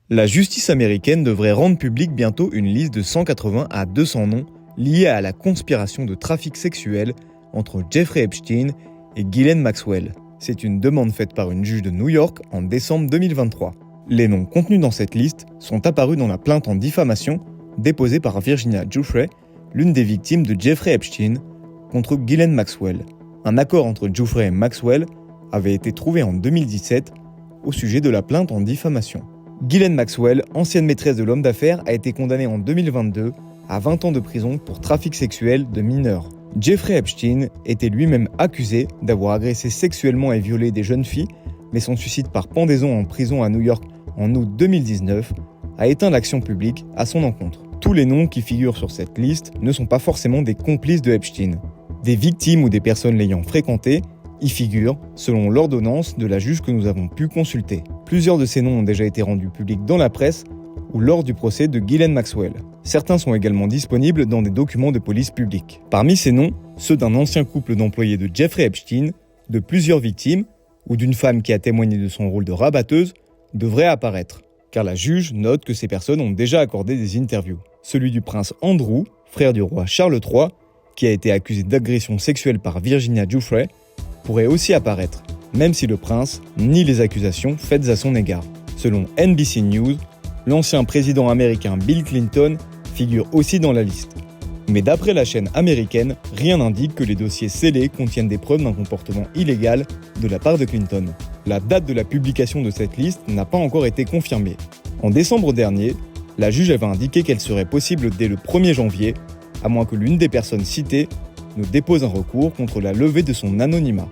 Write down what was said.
La justice américaine devrait rendre publique bientôt une liste de 180 à 200 noms liés à la conspiration de trafic sexuel entre Jeffrey Epstein et Ghislaine Maxwell. C'est une demande faite par une juge de New York en décembre 2023. Les noms contenus dans cette liste sont apparus dans la plainte en diffamation déposée par Virginia Giuffre, l'une des victimes de Jeffrey Epstein, contre Ghislaine Maxwell. Un accord entre Giuffre et Maxwell avait été trouvé en 2017 au sujet de la plainte en diffamation. Ghislaine Maxwell, ancienne maîtresse de l'homme d'affaires, a été condamnée en 2022 à 20 ans de prison pour trafic sexuel de mineurs. Jeffrey Epstein était lui-même accusé d'avoir agressé sexuellement et violé des jeunes filles, mais son suicide par pendaison en prison à New York en août 2019 a éteint l'action publique à son encontre. Tous les noms qui figurent sur cette liste ne sont pas forcément des complices de Epstein. Des victimes ou des personnes l'ayant fréquenté y figurent selon l'ordonnance de la juge que nous avons pu consulter. Plusieurs de ces noms ont déjà été rendus publics dans la presse ou lors du procès de Ghislaine Maxwell. Certains sont également disponibles dans des documents de police publics. Parmi ces noms, ceux d'un ancien couple d'employés de Jeffrey Epstein, de plusieurs victimes ou d'une femme qui a témoigné de son rôle de rabatteuse devraient apparaître, car la juge note que ces personnes ont déjà accordé des interviews. Celui du prince Andrew, frère du roi Charles III, qui a été accusé d'agression sexuelle par Virginia Giuffre, pourrait aussi apparaître, même si le prince nie les accusations faites à son égard. Selon NBC News, l'ancien président américain Bill Clinton figure aussi dans la liste. Mais d'après la chaîne américaine, rien n'indique que les dossiers scellés contiennent des preuves d'un comportement illégal de la part de Clinton. La date de la publication de cette liste n'a pas encore été confirmée. En décembre dernier, la juge avait indiqué qu'elle serait possible dès le 1er janvier, à moins que l'une des personnes citées ne dépose un recours contre la levée de son anonymat.